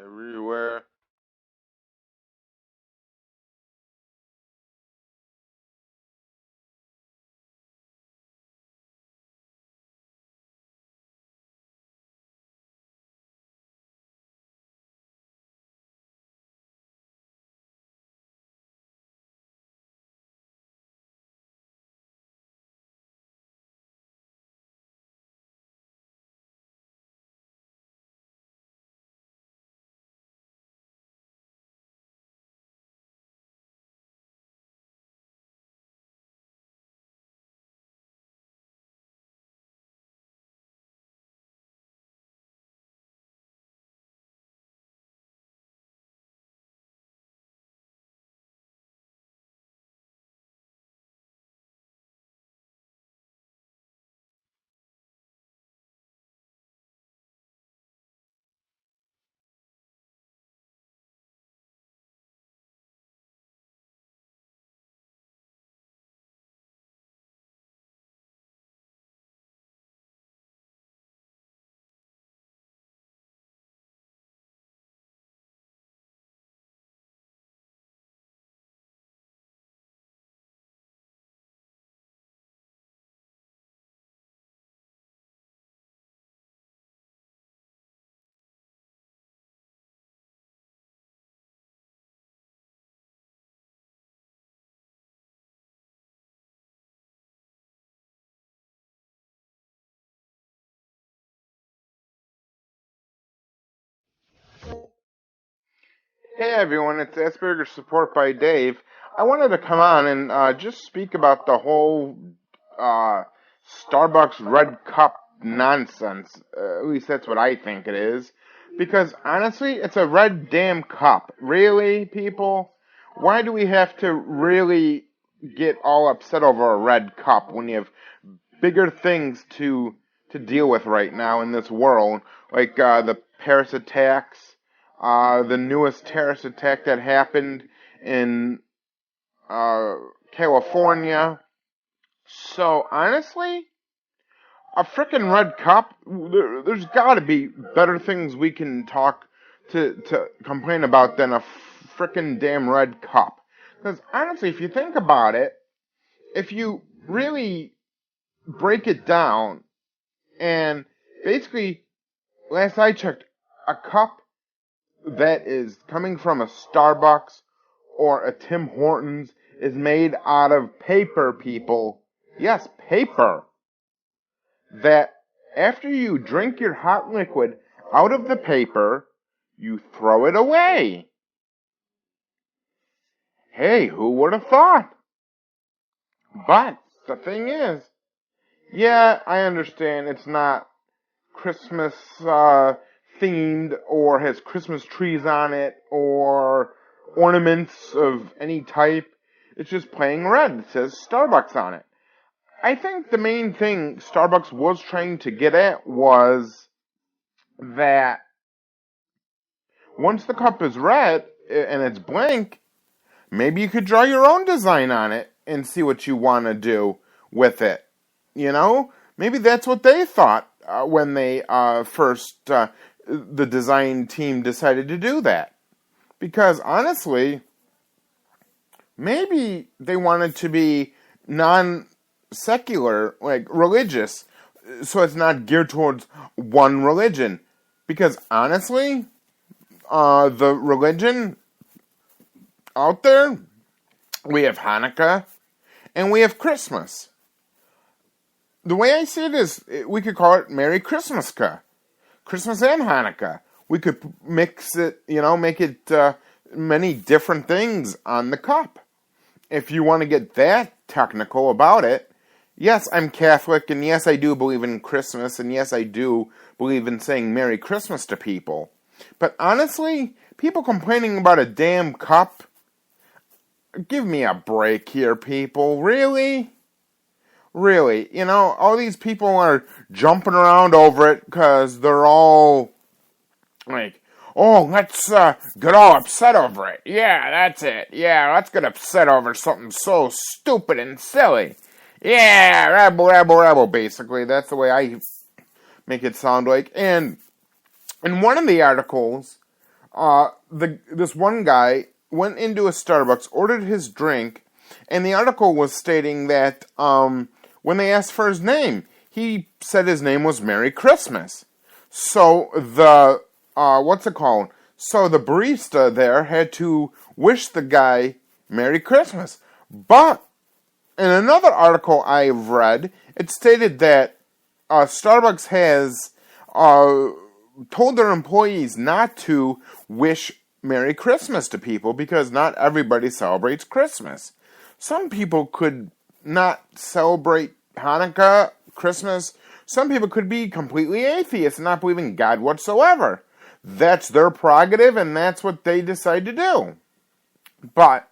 everywhere. Hey everyone, it's Asperger's Support by Dave. I wanted to come on and just speak about the whole uh, Starbucks red cup nonsense. At least that's what I think it is. Because honestly, it's a red damn cup. Really, people? Why do we have to really get all upset over a red cup when you have bigger things to deal with right now in this world, like the Paris attacks, the newest terrorist attack that happened in uh, California. So honestly, a freaking red cup. There's got to be better things we can talk to complain about than a freaking damn red cup. Because honestly, if you think about it, if you really break it down, and basically, last I checked, a cup that is coming from a Starbucks or a Tim Hortons is made out of paper, people. Yes, paper. That after you drink your hot liquid out of the paper, you throw it away. Hey, who would have thought? But the thing is, yeah, I understand it's not Christmas themed or has Christmas trees on it or ornaments of any type. It's just plain red. It says Starbucks on it. I think the main thing Starbucks was trying to get at was that once the cup is red and it's blank, maybe you could draw your own design on it and see what you want to do with it. You know? Maybe that's what they thought when they the design team decided to do that. Because honestly, maybe they wanted to be non-secular, like religious, so it's not geared towards one religion. Because honestly, the religion out there, we have Hanukkah and we have Christmas. The way I see it is, we could call it Merry Christmaska. Christmas and Hanukkah. We could mix it, make it many different things on the cup. If you want to get that technical about it, yes, I'm Catholic, and yes, I do believe in Christmas, and yes, I do believe in saying Merry Christmas to people. But honestly, people complaining about a damn cup, give me a break here, people. Really? Really, all these people are jumping around over it because they're all like, oh, let's get all upset over it. Yeah, that's it. Yeah, let's get upset over something so stupid and silly. Yeah, rabble, basically. That's the way I make it sound like. And in one of the articles, this one guy went into a Starbucks, ordered his drink, and the article was stating that when they asked for his name, he said his name was Merry Christmas. So the So the barista there had to wish the guy Merry Christmas. But in another article I've read, it stated that Starbucks has told their employees not to wish Merry Christmas to people because not everybody celebrates Christmas. Some people could not celebrate Hanukkah, Christmas. Some people could be completely atheists and not believe in God whatsoever. That's their prerogative, and that's what they decide to do. But,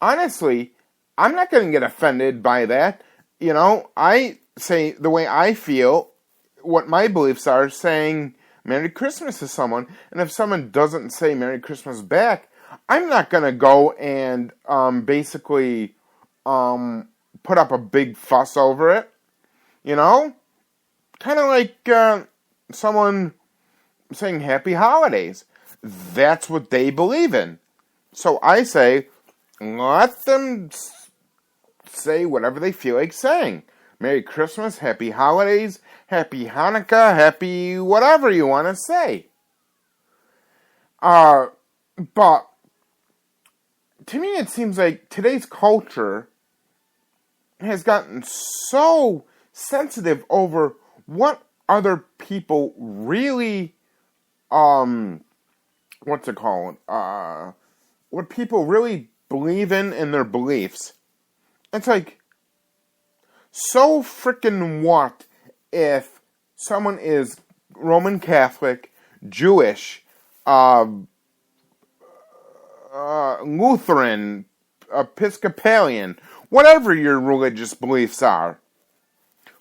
honestly, I'm not going to get offended by that. I say the way I feel, what my beliefs are, saying Merry Christmas to someone, and if someone doesn't say Merry Christmas back, I'm not going to go and basically put up a big fuss over it. Kind of like someone saying Happy Holidays. That's what they believe in. So I say, let them say whatever they feel like saying. Merry Christmas, Happy Holidays, Happy Hanukkah, Happy whatever you want to say. But to me it seems like today's culture has gotten so sensitive over what other people really, what people really believe in their beliefs. It's like, so frickin' what if someone is Roman Catholic, Jewish, Lutheran, Episcopalian, whatever your religious beliefs are.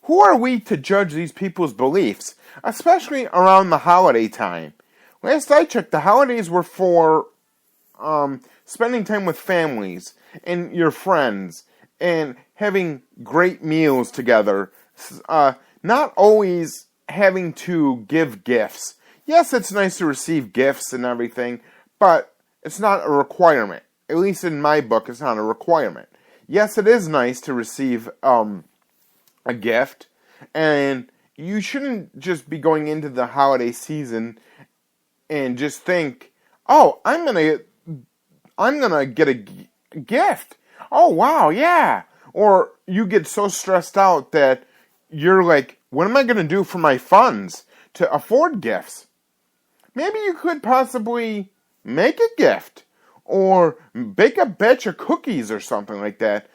Who are we to judge these people's beliefs, especially around the holiday time? Last I checked, the holidays were for spending time with families and your friends and having great meals together. Not always having to give gifts. Yes, it's nice to receive gifts and everything, but it's not a requirement. At least in my book, it's not a requirement. Yes, it is nice to receive a gift, and you shouldn't just be going into the holiday season and just think, oh, I'm gonna get a gift. Oh, wow, yeah. Or you get so stressed out that you're like, what am I gonna do for my funds to afford gifts? Maybe you could possibly make a gift or bake a batch of cookies or something like that.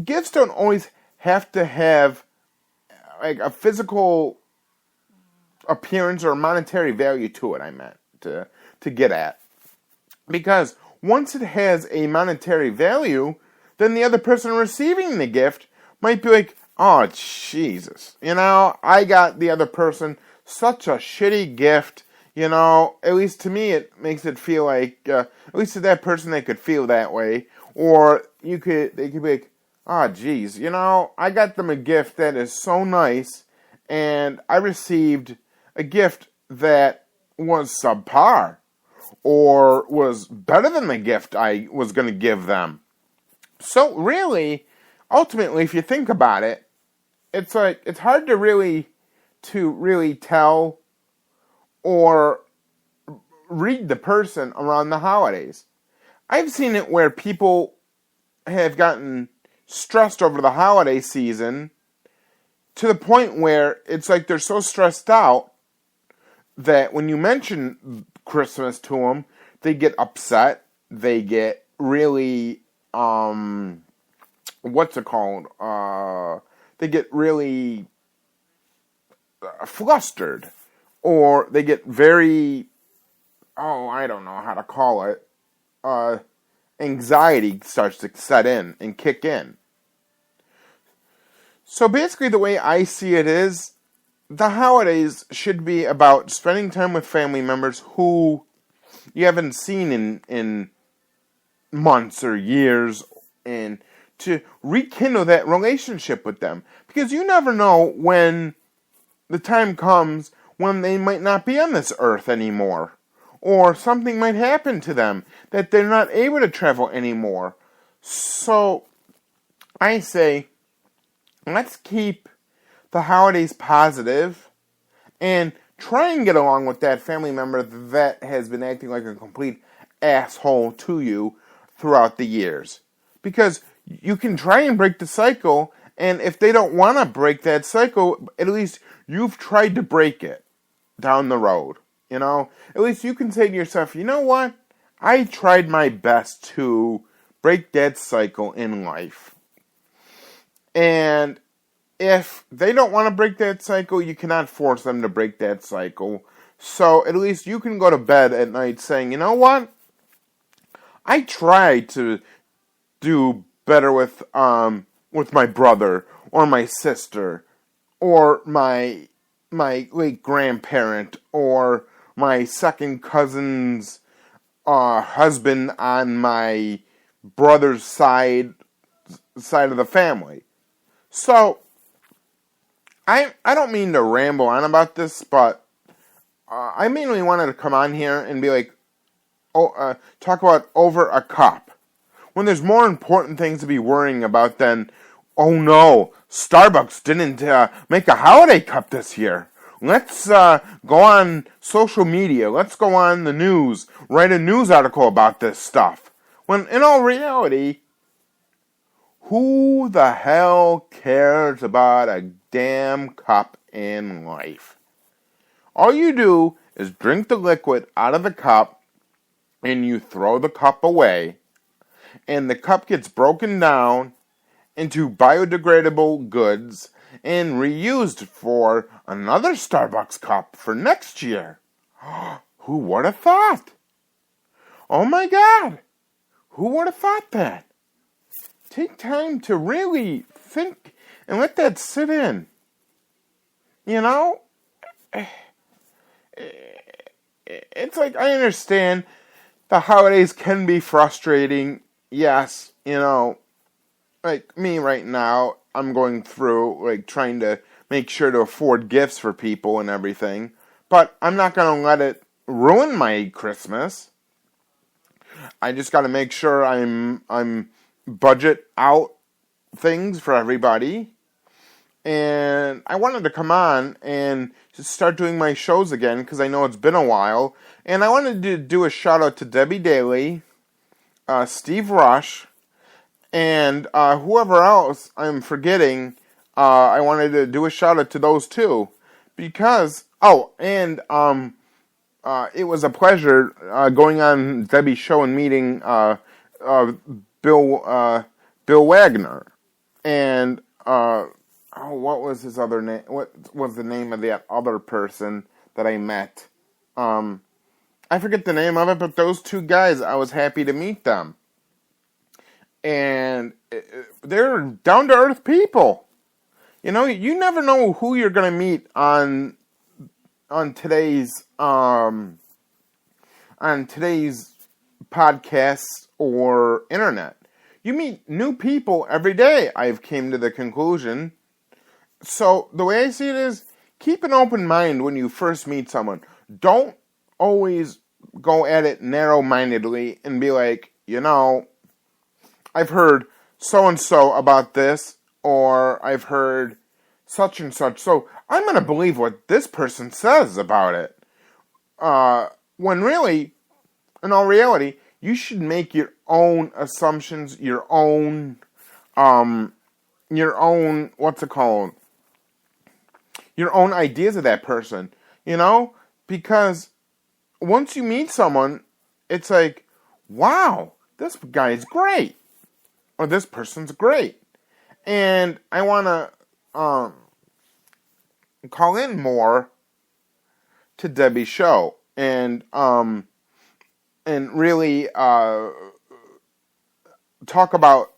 Gifts don't always have to have like a physical appearance or monetary value to it, I meant to get at. Because once it has a monetary value, then the other person receiving the gift might be like, oh, Jesus, I got the other person such a shitty gift, at least to me it makes it feel like, at least to that person they could feel that way. Or they could be like, oh, geez, I got them a gift that is so nice, and I received a gift that was subpar, or was better than the gift I was going to give them. So really, ultimately, if you think about it, it's like, it's hard to really tell or read the person around the holidays. I've seen it where people have gotten stressed over the holiday season to the point where it's like they're so stressed out that when you mention Christmas to them, they get upset. They get really, they get really flustered, or they get very, I don't know how to call it, anxiety starts to set in and kick in. So basically the way I see it is, the holidays should be about spending time with family members who you haven't seen in months or years, and to rekindle that relationship with them. Because you never know when the time comes when they might not be on this earth anymore. or something might happen to them that they're not able to travel anymore. So I say, let's keep the holidays positive and try and get along with that family member that has been acting like a complete asshole to you throughout the years. Because you can try and break the cycle, and if they don't want to break that cycle, at least you've tried to break it down the road. You know, at least you can say to yourself, you know what? I tried my best to break that cycle in life. And if they don't want to break that cycle, you cannot force them to break that cycle. So at least you can go to bed at night saying, you know what? I tried to do better with my brother or my sister or my late grandparent or my second cousin's husband on my brother's side of the family. So I don't mean to ramble on about this, but I mainly wanted to come on here and be like, talk about over a cup, when there's more important things to be worrying about than, oh no, Starbucks didn't make a holiday cup this year. Let's go on social media. Let's go on the news. Write a news article about this stuff. When in all reality, who the hell cares about a damn cup in life? All you do is drink the liquid out of the cup and you throw the cup away, and the cup gets broken down into biodegradable goods and reused for another Starbucks cup for next year. Who would have thought? Oh my God! Who would have thought that? Take time to really think and let that sit in. You know? It's like, I understand the holidays can be frustrating. Yes, you know, like me right now, I'm going through, like, trying to make sure to afford gifts for people and everything. But I'm not going to let it ruin my Christmas. I just got to make sure I'm budget out things for everybody. And I wanted to come on and just start doing my shows again, because I know it's been a while. And I wanted to do a shout out to Debbie Daly, Steve Rush, and whoever else I'm forgetting. I wanted to do a shout out to those two, because it was a pleasure going on Debbie's show and meeting Bill Wagner, and what was his other name? What was the name of that other person that I met? I forget the name of it, but those two guys, I was happy to meet them. And they're down-to-earth people. You know, you never know who you're going to meet on today's podcasts or internet. You meet new people every day, I've came to the conclusion. So the way I see it is, keep an open mind when you first meet someone. Don't always go at it narrow-mindedly and be like, you know, I've heard so-and-so about this, or I've heard such and such, so I'm going to believe what this person says about it. When really, in all reality, you should make your own assumptions, your own, what's it called? Your own ideas of that person, you know? Because once you meet someone, it's like, wow, this guy's great. Or this person's great. And I want to call in more to Debbie's show. And really talk about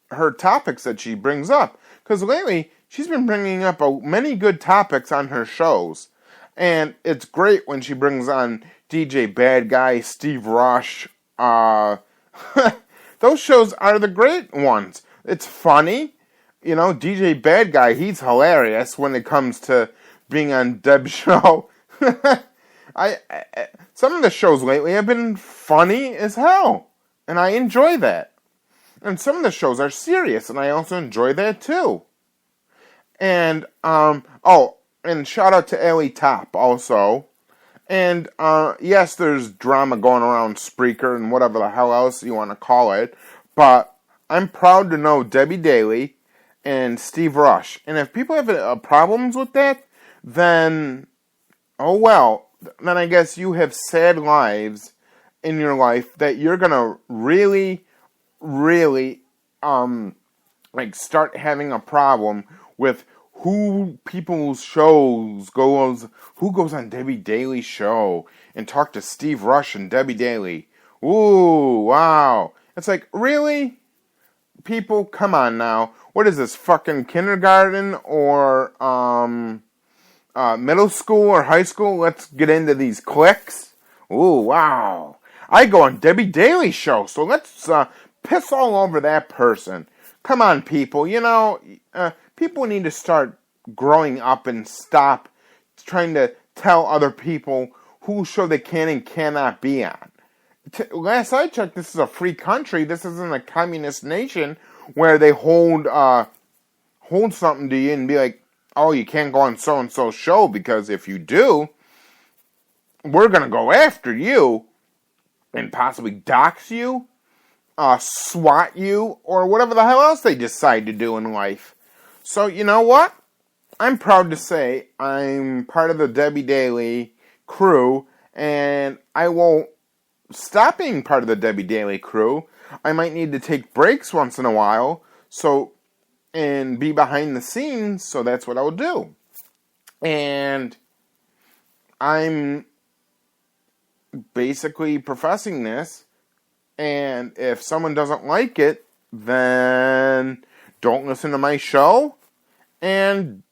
her topics that she brings up. Because lately, she's been bringing up many good topics on her shows. And it's great when she brings on DJ Bad Guy, Steve Rush. Those shows are the great ones. It's funny. You know, DJ Bad Guy, he's hilarious when it comes to being on Deb's show. Some of the shows lately have been funny as hell, and I enjoy that. And some of the shows are serious, and I also enjoy that too. And and shout out to Ellie Top also. And yes, there's drama going around Spreaker and whatever the hell else you want to call it, but I'm proud to know Debbie Daly and Steve Rush. And if people have problems with that, then oh well. Then I guess you have sad lives in your life that you're gonna really, really, start having a problem with who goes on Debbie Daly's show and talk to Steve Rush and Debbie Daly. Ooh, wow. It's like, really? People, come on now. What is this, fucking kindergarten or, middle school or high school? Let's get into these cliques. Ooh, wow. I go on Debbie Daly's show, so let's piss all over that person. Come on, people. People need to start growing up and stop trying to tell other people whose show they can and cannot be on. Last I checked, this is a free country. This isn't a communist nation where they hold something to you and be like, oh, you can't go on so-and-so's show because if you do, we're going to go after you and possibly dox you, swat you, or whatever the hell else they decide to do in life. So, you know what? I'm proud to say I'm part of the Debbie Daly crew, and I won't stop being part of the Debbie Daly crew. I might need to take breaks once in a while, and be behind the scenes, so that's what I'll do. And I'm basically professing this, and if someone doesn't like it, then don't listen to my show, and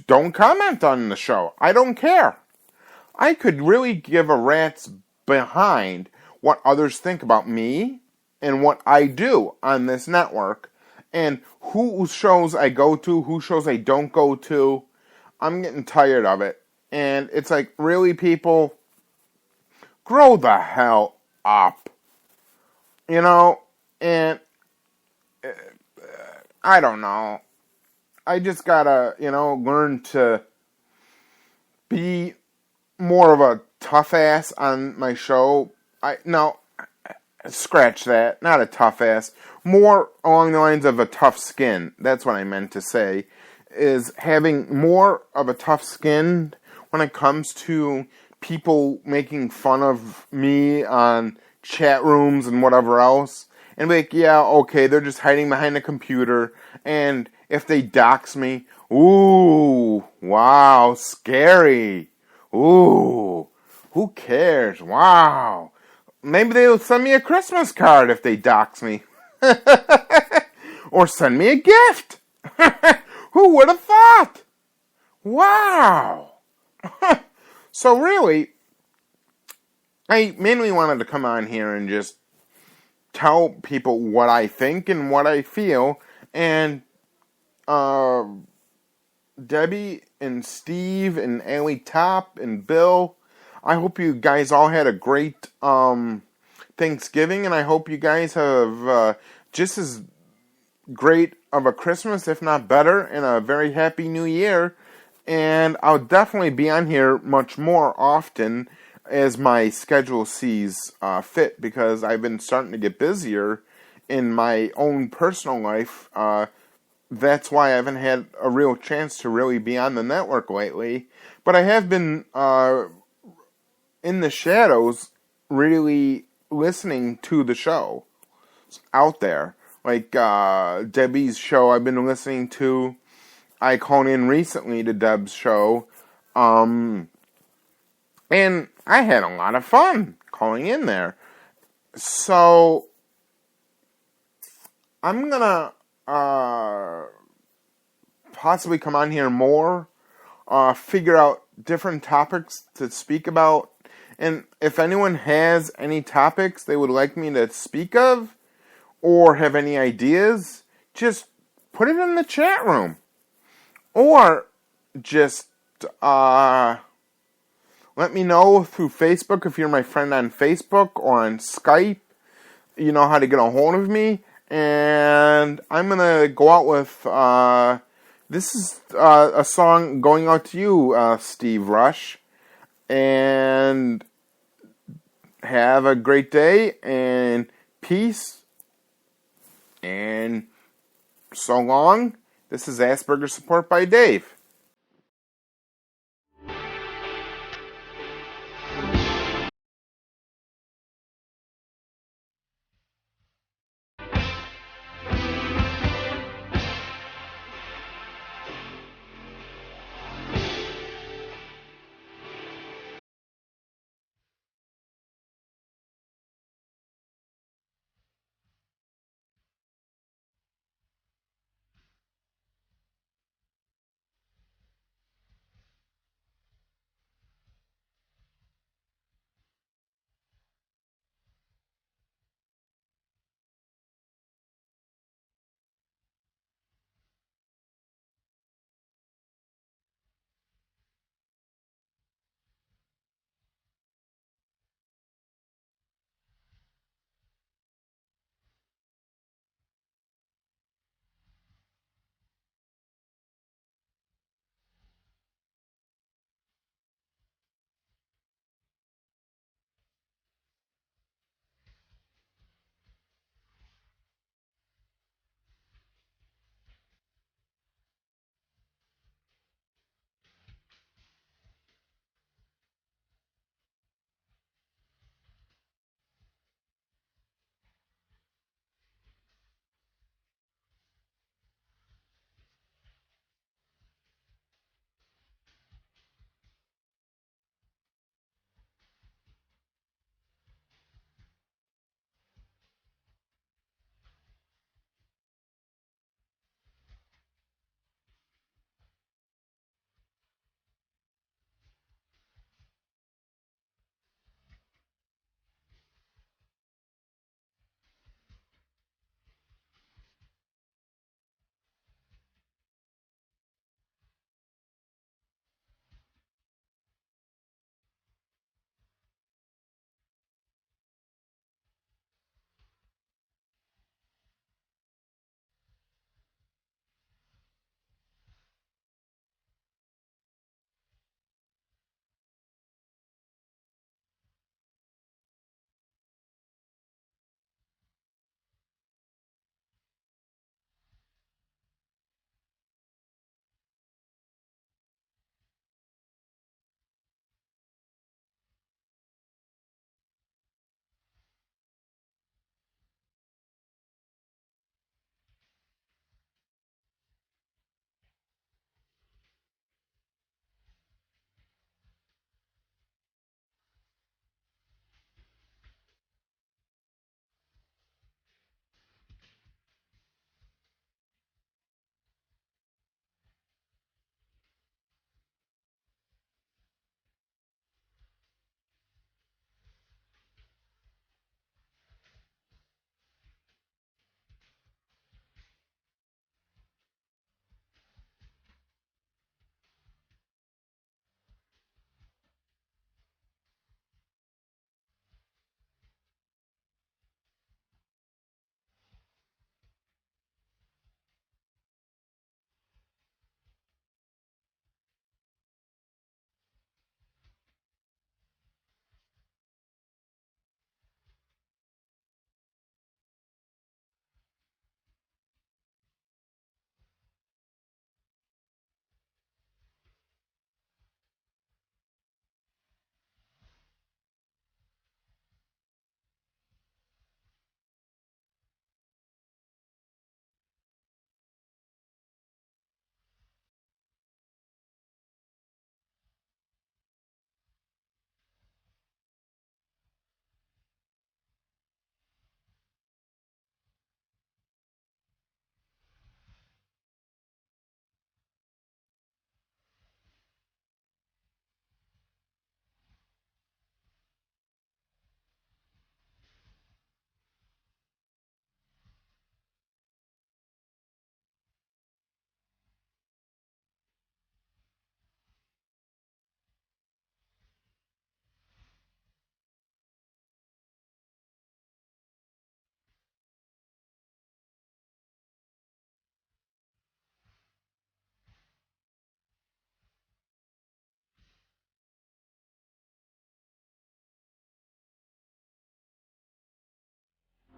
don't comment on the show. I don't care. I could really give a rat's behind what others think about me and what I do on this network and whose shows I go to, whose shows I don't go to. I'm getting tired of it. And it's like, really, people, grow the hell up. And I don't know. I just gotta, learn to be more of a tough ass on my show. Scratch that. Not a tough ass. More along the lines of a tough skin. That's what I meant to say. Is having more of a tough skin when it comes to people making fun of me on chat rooms and whatever else. And be like, yeah, okay, they're just hiding behind a computer. And if they dox me, ooh, wow, scary. Ooh, who cares? Wow. Maybe they'll send me a Christmas card if they dox me. Or send me a gift. Who would have thought? Wow. So really, I mainly wanted to come on here and just tell people what I think and what I feel. And Debbie and Steve and Ellie Top and Bill, I hope you guys all had a great Thanksgiving, and I hope you guys have just as great of a Christmas, if not better, and a very happy New Year. And I'll definitely be on here much more often as my schedule sees fit, because I've been starting to get busier in my own personal life. That's why I haven't had a real chance to really be on the network lately. But I have been in the shadows really listening to the show out there. Like Debbie's show I've been listening to. I called in recently to Deb's show. And I had a lot of fun calling in there. So I'm going to possibly come on here more, figure out different topics to speak about. And if anyone has any topics they would like me to speak of, or have any ideas, just put it in the chat room. Or just Let me know through Facebook if you're my friend on Facebook or on Skype. You know how to get a hold of me. And I'm going to go out with, this is a song going out to you, Steve Rush. And have a great day and peace. And so long. This is Asperger's Support by Dave.